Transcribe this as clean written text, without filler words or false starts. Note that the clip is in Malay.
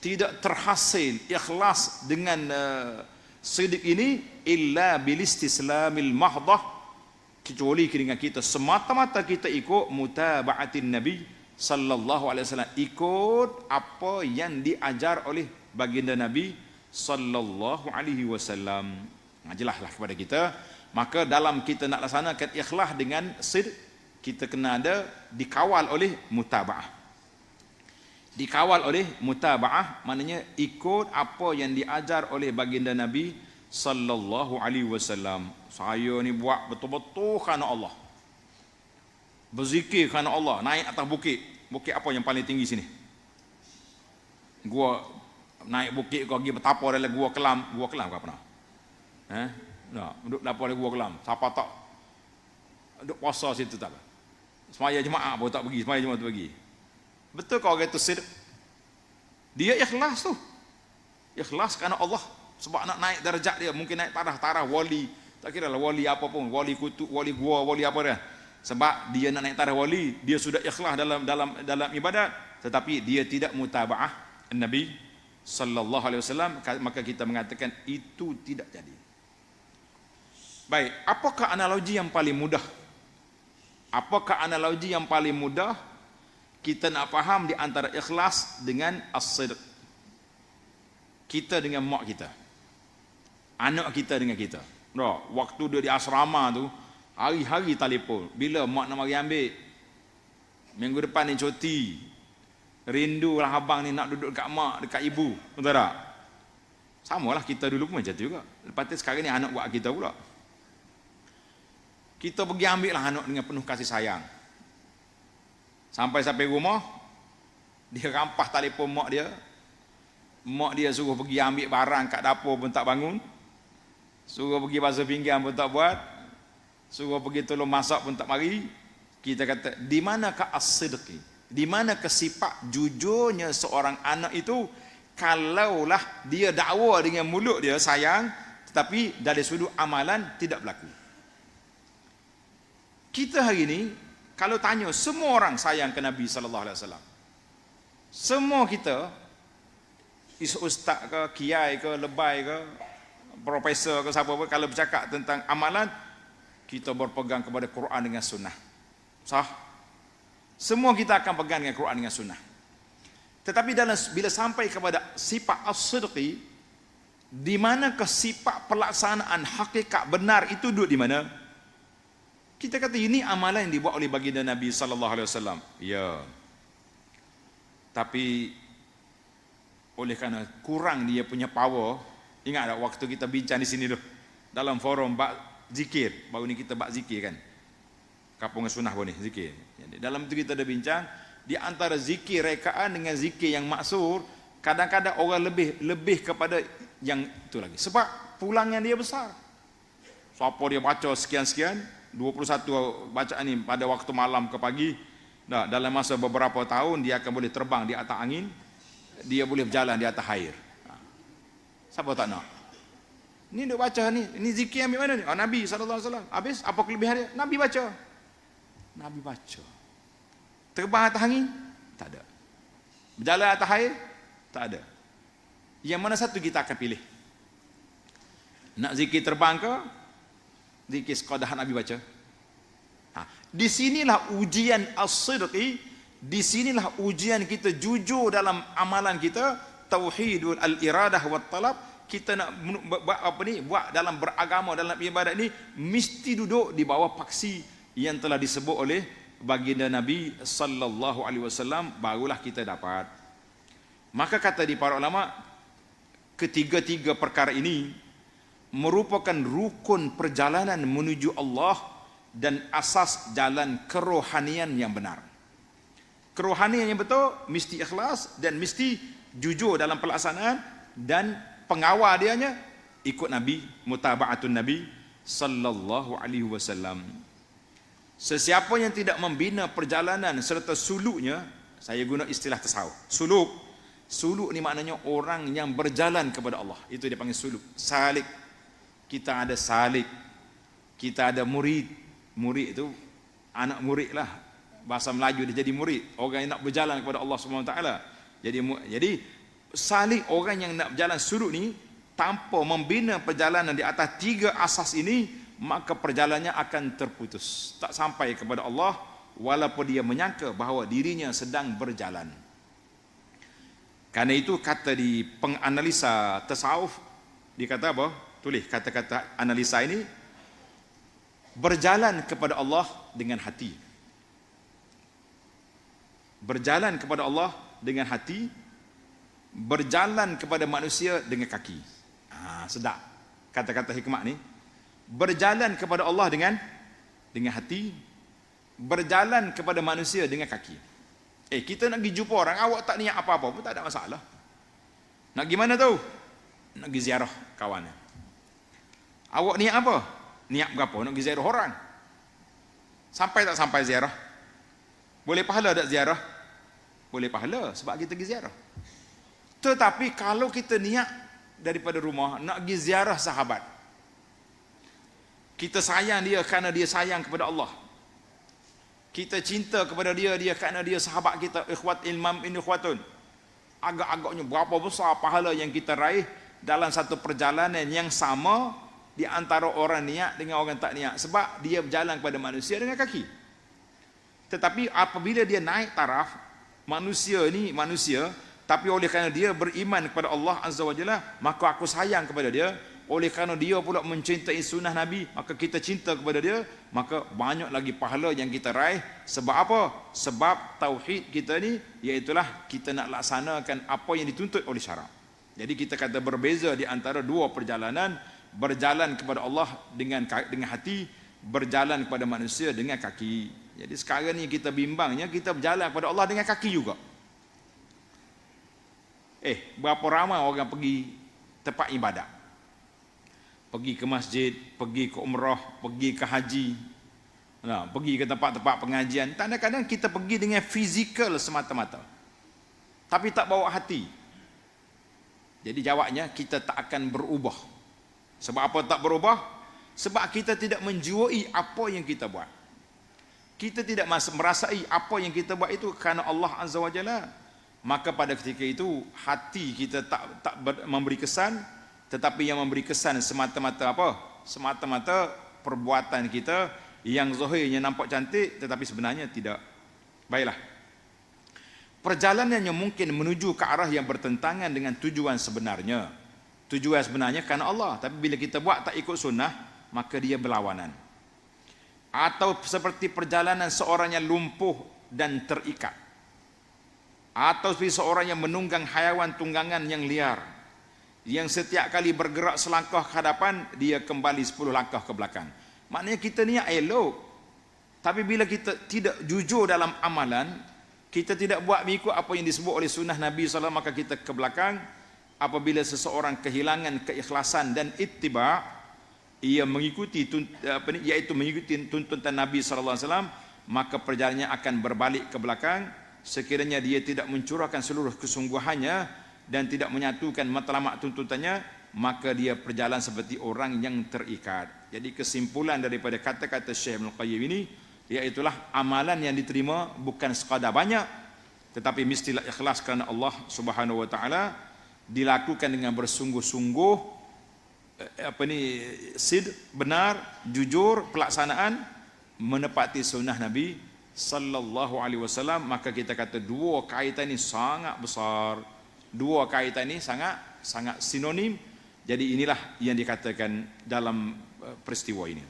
tidak terhasil ikhlas dengan sidq ini illa bil istislamil mahdah, kecuali dengan kita semata-mata kita ikut mutaba'atin Nabi sallallahu alaihi wasallam, ikut apa yang diajar oleh baginda Nabi sallallahu alaihi wasallam. Jelaslah kepada kita. Maka dalam kita nak laksanakan ikhlas dengan sidq, kita kena ada dikawal oleh mutaba'ah. Dikawal oleh mutaba'ah maknanya ikut apa yang diajar oleh baginda Nabi sallallahu alaihi wasallam. Saya ni buat betul-betul kerana Allah. Berzikir kerana Allah, naik atas bukit. Bukit apa yang paling tinggi sini? Gua naik bukit kau pergi bertapa dalam gua Kelam. Gua Kelam kau pernah? Duduk dapur dalam gua Kelam. Siapa tak duduk puasa situ tak? Semaya jemaah pun tak pergi, semaya jemaah tu pergi. Betul kau kata sidq? Dia ikhlas tu. Ikhlas kerana Allah. Sebab nak naik darjat dia, mungkin naik taraf wali. Tak kira lah wali apa pun, wali kutub, wali gua, wali apa dia. Sebab dia nak naik taraf wali, dia sudah ikhlas dalam ibadat, tetapi dia tidak mutaba'ah Nabi sallallahu alaihi wasallam, maka kita mengatakan itu tidak jadi. Baik, apakah analogi yang paling mudah? Apakah analogi yang paling mudah kita nak faham di antara ikhlas dengan as-sidq? Kita dengan mak kita, anak kita dengan kita. Waktu dia di asrama tu, hari-hari telefon. Bila mak nak mari ambil? Minggu depan ni cuti. Rindulah abang ni nak duduk dekat mak, dekat ibu. Betul tak? Samalah kita dulu pun macam tu juga. Lepas tu sekarang ni anak buat kita pula. Kita pergi ambil lah anak dengan penuh kasih sayang. Sampai rumah, dia rampas telefon mak dia. Mak dia suruh pergi ambil barang kat dapur pun tak bangun. Suruh pergi basuh pinggan pun tak buat. Suruh pergi tolong masak pun tak mari. Kita kata, di manakah as-sidqi? Di manakah sifat jujurnya seorang anak itu, kalaulah dia dakwa dengan mulut dia sayang, tetapi dari sudut amalan tidak berlaku. Kita hari ini, kalau tanya semua orang sayang ke Nabi sallallahu alaihi wasallam. Semua kita, ustaz ke, kiai ke, lebay ke, profesor ke, siapa pun, kalau bercakap tentang amalan, kita berpegang kepada Quran dengan sunnah. Sah? Semua kita akan pegang dengan Quran dengan sunnah. Tetapi bila sampai kepada sifat as-sidqi, di manakah sifat pelaksanaan hakikat benar itu duduk di mana? Kita kata ini amalan yang dibuat oleh baginda Nabi sallallahu alaihi wasallam. Ya. Tapi oleh kerana kurang dia punya power, ingat tak waktu kita bincang di sini tu dalam forum bab zikir, baru ni kita bab zikir kan. Kampung sunnah pun ni zikir. Jadi dalam tu kita ada bincang di antara zikir rekaan dengan zikir yang maksur, kadang-kadang orang lebih kepada yang itu lagi. Sebab pulangan dia besar. Siapa dia baca sekian-sekian 21 bacaan ni pada waktu malam ke pagi, dalam masa beberapa tahun dia akan boleh terbang di atas angin, dia boleh berjalan di atas air. Siapa tak nak? Ni duk baca ni zikir ambil mana ni? Nabi sallallahu alaihi wasallam. Habis apa kelebihan dia? Nabi baca. Nabi baca. Terbang atas angin? Tak ada. Berjalan atas air? Tak ada. Yang mana satu kita akan pilih? Nak zikir terbang ke? Zikir sekadar Nabi baca. Di sinilah ujian as-sidqi, di sinilah ujian kita jujur dalam amalan kita, tauhidul al-iradah wat talab. Kita nak buat dalam beragama, dalam ibadat ni mesti duduk di bawah paksi yang telah disebut oleh baginda Nabi sallallahu alaihi wasallam, barulah kita dapat. Maka kata di para ulama, ketiga-tiga perkara ini merupakan rukun perjalanan menuju Allah dan asas jalan kerohanian yang benar. Kerohanian yang betul mesti ikhlas dan mesti jujur dalam pelaksanaan, dan pengawal dianya ikut Nabi, mutaba'atun Nabi sallallahu alaihi wasallam. Sesiapa yang tidak membina perjalanan serta suluknya, saya guna istilah tasawuf. Suluk ni maknanya orang yang berjalan kepada Allah. Itu dia panggil suluk. Salik. Kita ada salik, kita ada murid. Murid itu anak murid lah, bahasa Melayu dia jadi murid, orang yang nak berjalan kepada Allah SWT. Jadi salih orang yang nak berjalan sudut ni tanpa membina perjalanan di atas 3 asas ini, maka perjalanannya akan terputus, tak sampai kepada Allah walaupun dia menyangka bahawa dirinya sedang berjalan. Karena itu kata di penganalisa tasawuf, dia kata apa? Tulis kata-kata analisa ini, berjalan kepada Allah dengan hati. Berjalan kepada Allah dengan hati, berjalan kepada manusia dengan kaki. Sedap kata-kata hikmah ni. Berjalan kepada Allah dengan hati, berjalan kepada manusia dengan kaki. Kita nak pergi jumpa orang, awak tak niat apa-apa pun tak ada masalah. Nak pergi mana tu? Nak pergi ziarah kawan. Awak niat apa? Niat berapa? Nak pergi ziarah orang. Sampai tak sampai ziarah? Boleh pahala tak ziarah? Boleh pahala sebab kita pergi ziarah. Tetapi kalau kita niat daripada rumah nak pergi ziarah sahabat, kita sayang dia kerana dia sayang kepada Allah, kita cinta kepada dia kerana dia sahabat kita, ikhwat ilmam ini ikhwatun, agak-agaknya berapa besar pahala yang kita raih dalam satu perjalanan yang sama di antara orang niat dengan orang tak niat, sebab dia berjalan kepada manusia dengan kaki. Tetapi apabila dia naik taraf, manusia ni manusia, tapi oleh kerana dia beriman kepada Allah Azza wa Jalla, maka aku sayang kepada dia. Oleh kerana dia pula mencintai sunnah Nabi, maka kita cinta kepada dia, maka banyak lagi pahala yang kita raih. Sebab apa? Sebab tauhid kita ni, iaitulah kita nak laksanakan apa yang dituntut oleh syarak. Jadi kita kata berbeza di antara dua perjalanan, berjalan kepada Allah dengan hati, berjalan kepada manusia dengan kaki. Jadi sekarang ni kita bimbangnya, kita berjalan kepada Allah dengan kaki juga. Berapa ramai orang pergi tempat ibadat, pergi ke masjid, pergi ke umrah, pergi ke haji, pergi ke tempat-tempat pengajian. Kadang-kadang kita pergi dengan fizikal semata-mata, tapi tak bawa hati. Jadi jawabnya, kita tak akan berubah. Sebab apa tak berubah? Sebab kita tidak menjiwai apa yang kita buat. Kita tidak merasai apa yang kita buat itu kerana Allah Azza wa Jalla. Maka pada ketika itu hati kita tak memberi kesan, tetapi yang memberi kesan semata-mata apa? Semata-mata perbuatan kita yang zahirnya nampak cantik tetapi sebenarnya tidak. Baiklah. Perjalanannya mungkin menuju ke arah yang bertentangan dengan tujuan sebenarnya. Tujuan sebenarnya kerana Allah, tapi bila kita buat tak ikut sunnah, maka dia berlawanan. Atau seperti perjalanan seorang yang lumpuh dan terikat, atau seperti seorang yang menunggang haiwan tunggangan yang liar, yang setiap kali bergerak selangkah ke hadapan, dia kembali 10 langkah ke belakang. Maknanya kita niat elok, tapi bila kita tidak jujur dalam amalan, kita tidak buat mengikut apa yang disebut oleh sunnah Nabi SAW, maka kita ke belakang. Apabila seseorang kehilangan keikhlasan dan ittiba', ia mengikuti iaitu mengikuti tuntutan Nabi SAW, maka perjalanannya akan berbalik ke belakang. Sekiranya dia tidak mencurahkan seluruh kesungguhannya dan tidak menyatukan matlamat tuntutannya, maka dia berjalan seperti orang yang terikat. Jadi kesimpulan daripada kata-kata Syekh Ibn Qayyim ini, iaitulah amalan yang diterima bukan sekadar banyak, tetapi mestilah ikhlas kerana Allah Subhanahu wa taala, dilakukan dengan bersungguh-sungguh, sid, benar, jujur, pelaksanaan, menepati sunnah Nabi sallallahu alaihi wasallam. Maka kita kata dua kaitan ini sangat besar, dua kaitan ini sangat sinonim. Jadi inilah yang dikatakan dalam peristiwa ini.